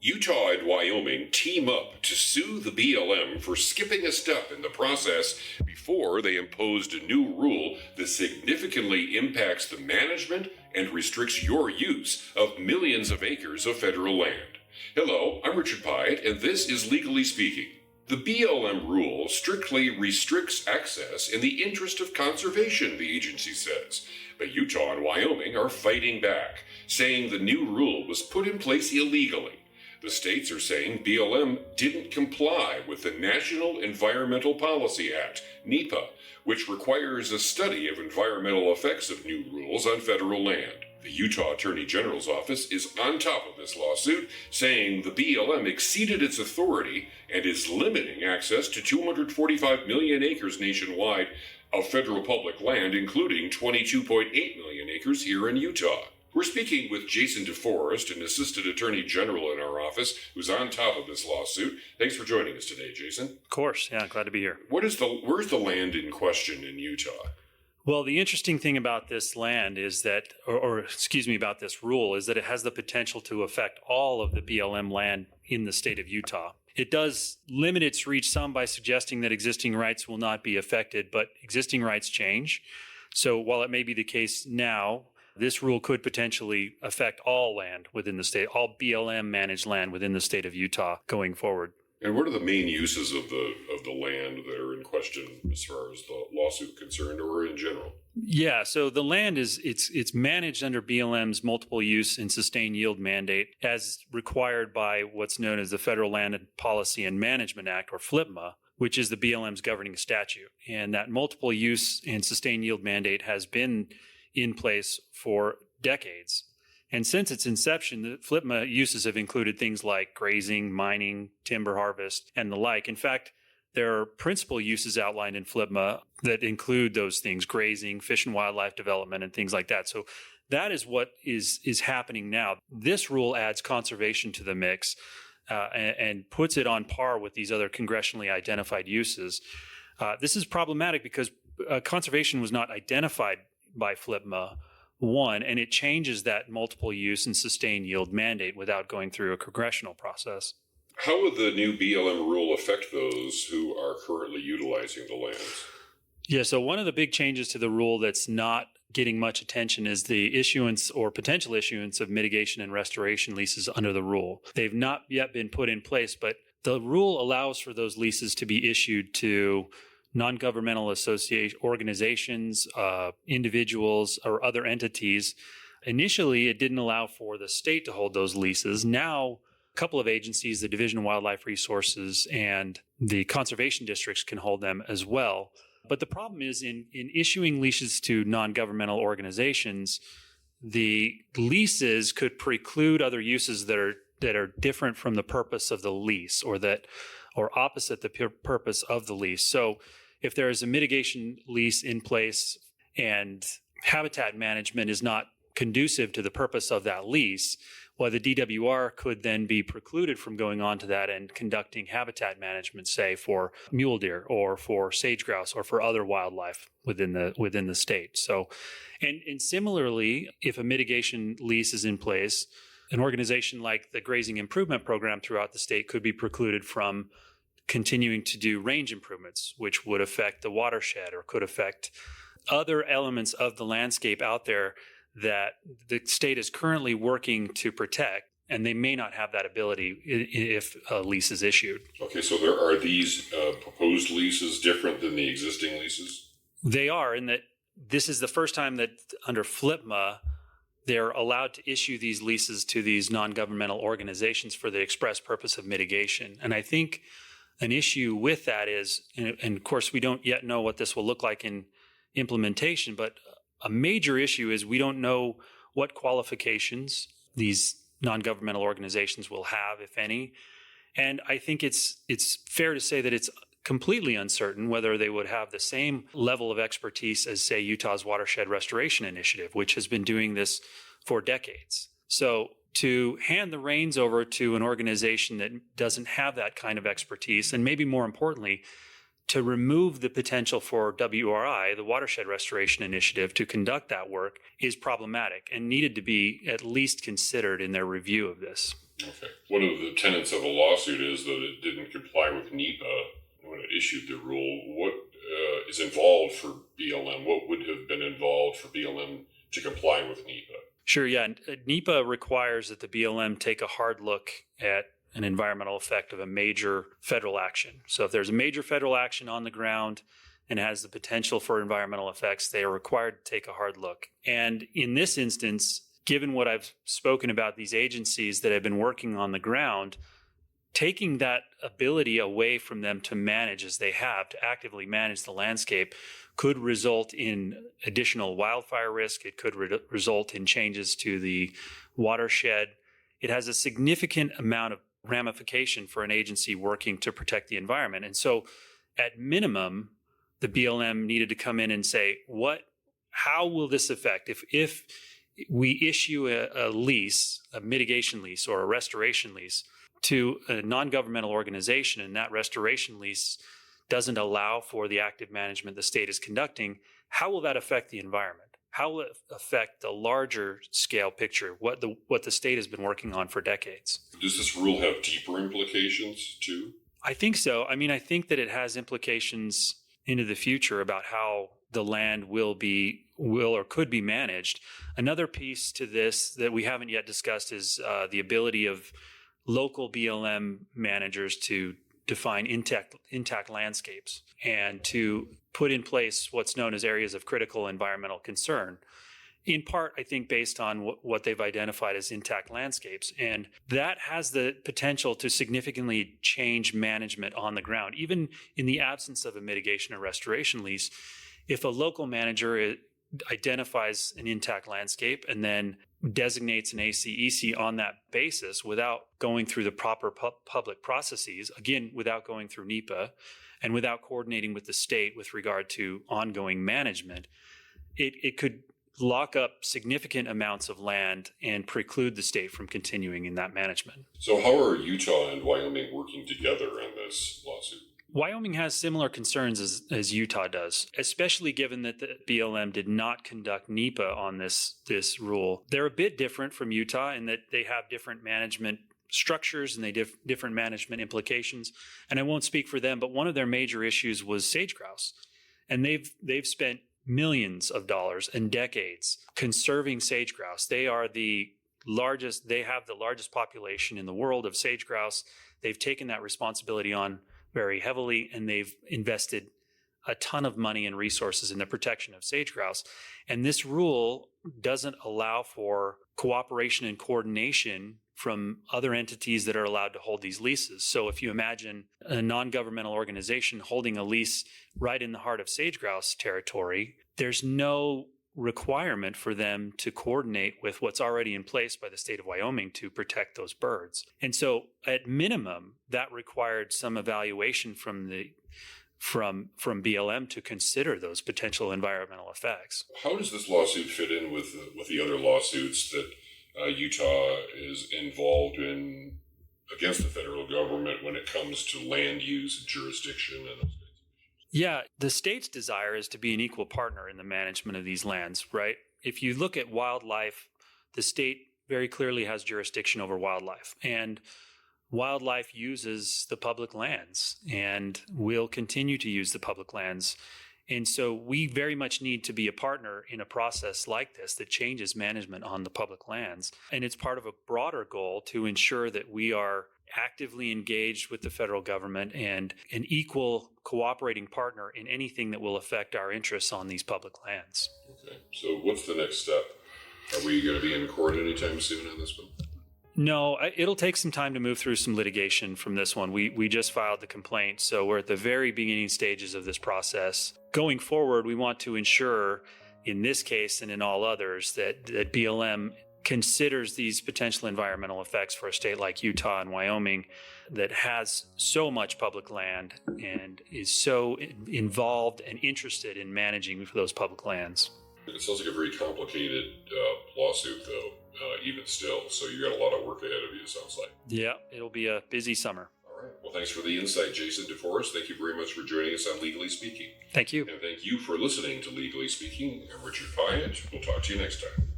Utah and Wyoming team up to sue the BLM for skipping a step in the process before they imposed a new rule that significantly impacts the management and restricts your use of millions of acres of federal land. Hello, I'm Richard Pyatt, and this is Legally Speaking. The BLM rule strictly restricts access in the interest of conservation, the agency says. But Utah and Wyoming are fighting back, saying the new rule was put in place illegally. The states are saying BLM didn't comply with the National Environmental Policy Act, NEPA, which requires a study of environmental effects of new rules on federal land. The Utah Attorney General's office is on top of this lawsuit, saying the BLM exceeded its authority and is limiting access to 245 million acres nationwide of federal public land, including 22.8 million acres here in Utah. We're speaking with Jason Deforest, an Assistant Attorney General in our office, who's on top of this lawsuit. Thanks for joining us today, Jason. Of course, yeah, glad to be here. Where's the land in question in Utah? Well, the interesting thing about this land is that, about this rule, is that it has the potential to affect all of the BLM land in the state of Utah. It does limit its reach some by suggesting that existing rights will not be affected, but existing rights change. So while it may be the case now, this rule could potentially affect all land within the state, all BLM managed land within the state of Utah going forward. And what are the main uses of the land that are in question as far as the lawsuit concerned, or in general? Yeah, so the land it's managed under BLM's multiple use and sustained yield mandate as required by what's known as the Federal Land Policy and Management Act, or FLPMA, which is the BLM's governing statute. And that multiple use and sustained yield mandate has been in place for decades. And since its inception, the FLPMA uses have included things like grazing, mining, timber harvest, and the like. In fact, there are principal uses outlined in FLPMA that include those things: grazing, fish and wildlife development, and things like that. So that is what is happening now. This rule adds conservation to the mix and puts it on par with these other congressionally identified uses. This is problematic because conservation was not identified by FLPMA, one, and it changes that multiple use and sustained yield mandate without going through a congressional process. How would the new BLM rule affect those who are currently utilizing the lands? Yeah, so one of the big changes to the rule that's not getting much attention is the issuance or potential issuance of mitigation and restoration leases under the rule. They've not yet been put in place, but the rule allows for those leases to be issued to non-governmental organizations, individuals, or other entities. Initially, it didn't allow for the state to hold those leases. Now, a couple of agencies, the Division of Wildlife Resources and the conservation districts, can hold them as well. But the problem is in issuing leases to non-governmental organizations, the leases could preclude other uses that are different from the purpose of the lease, or opposite the purpose of the lease. So if there is a mitigation lease in place and habitat management is not conducive to the purpose of that lease, well, the DWR could then be precluded from going on to that and conducting habitat management, say, for mule deer or for sage grouse or for other wildlife within the state. So, and similarly, if a mitigation lease is in place, an organization like the Grazing Improvement Program throughout the state could be precluded from continuing to do range improvements, which would affect the watershed or could affect other elements of the landscape out there that the state is currently working to protect, and they may not have that ability if a lease is issued. Okay, so are these proposed leases different than the existing leases? They are, in that this is the first time that under FLPMA, they're allowed to issue these leases to these non-governmental organizations for the express purpose of mitigation. And I think an issue with that is, and of course we don't yet know what this will look like in implementation, but a major issue is we don't know what qualifications these non-governmental organizations will have, if any. And I think it's fair to say that it's completely uncertain whether they would have the same level of expertise as, say, Utah's Watershed Restoration Initiative, which has been doing this for decades. So to hand the reins over to an organization that doesn't have that kind of expertise, and maybe more importantly, to remove the potential for WRI, the Watershed Restoration Initiative, to conduct that work is problematic and needed to be at least considered in their review of this. Okay. One of the tenets of a lawsuit is that it didn't comply with NEPA when it issued the rule. What is involved for BLM? What would have been involved for BLM to comply with NEPA? Sure, yeah. NEPA requires that the BLM take a hard look at an environmental effect of a major federal action. So if there's a major federal action on the ground and has the potential for environmental effects, they are required to take a hard look. And in this instance, given what I've spoken about these agencies that have been working on the ground, taking that ability away from them to manage as they have, to actively manage the landscape, could result in additional wildfire risk. It could result in changes to the watershed. It has a significant amount of ramification for an agency working to protect the environment. And so at minimum, the BLM needed to come in and say, how will this affect if we issue a lease, a mitigation lease or a restoration lease to a non-governmental organization, and that restoration lease doesn't allow for the active management the state is conducting, how will that affect the environment? How will it affect the larger scale picture, what the state has been working on for decades? Does this rule have deeper implications too? I think so. I mean, I think that it has implications into the future about how the land will or could be managed. Another piece to this that we haven't yet discussed is the ability of local BLM managers to define intact landscapes and to put in place what's known as areas of critical environmental concern, in part, I think, based on what they've identified as intact landscapes. And that has the potential to significantly change management on the ground, even in the absence of a mitigation or restoration lease. If a local manager identifies an intact landscape and then designates an ACEC on that basis without going through the proper public processes, again, without going through NEPA and without coordinating with the state with regard to ongoing management, it could lock up significant amounts of land and preclude the state from continuing in that management. So how are Utah and Wyoming working together on this lawsuit? Wyoming has similar concerns as Utah does, especially given that the BLM did not conduct NEPA on this rule. They're a bit different from Utah in that they have different management structures and they different management implications. And I won't speak for them, but one of their major issues was sage grouse. And they've spent millions of dollars and decades conserving sage grouse. They have the largest population in the world of sage grouse. They've taken that responsibility on very heavily, and they've invested a ton of money and resources in the protection of sage grouse. And this rule doesn't allow for cooperation and coordination from other entities that are allowed to hold these leases. So if you imagine a non-governmental organization holding a lease right in the heart of sage grouse territory, there's no requirement for them to coordinate with what's already in place by the state of Wyoming to protect those birds. And so at minimum, that required some evaluation from BLM to consider those potential environmental effects. How does this lawsuit fit in with the other lawsuits that Utah is involved in against the federal government when it comes to land use and jurisdiction and those kinds of issues? Yeah, the state's desire is to be an equal partner in the management of these lands, right? If you look at wildlife, the state very clearly has jurisdiction over wildlife, and wildlife uses the public lands and will continue to use the public lands. And so we very much need to be a partner in a process like this that changes management on the public lands. And it's part of a broader goal to ensure that we are actively engaged with the federal government and an equal cooperating partner in anything that will affect our interests on these public lands. Okay. So what's the next step? Are we going to be in court anytime soon on this one? No, it'll take some time to move through some litigation from this one. We just filed the complaint, so we're at the very beginning stages of this process. Going forward, we want to ensure, in this case and in all others, that BLM considers these potential environmental effects for a state like Utah and Wyoming that has so much public land and is so involved and interested in managing those public lands. It sounds like a very complicated lawsuit, though, even still. So you got a lot of work ahead of you, it sounds like. Yeah, it'll be a busy summer. All All right. Well, thanks for the insight, Jason Deforest. Thank you very much for joining us on Legally Speaking. Thank you. And thank you for listening to Legally Speaking. I'm Richard Pyatt. We'll talk to you next time.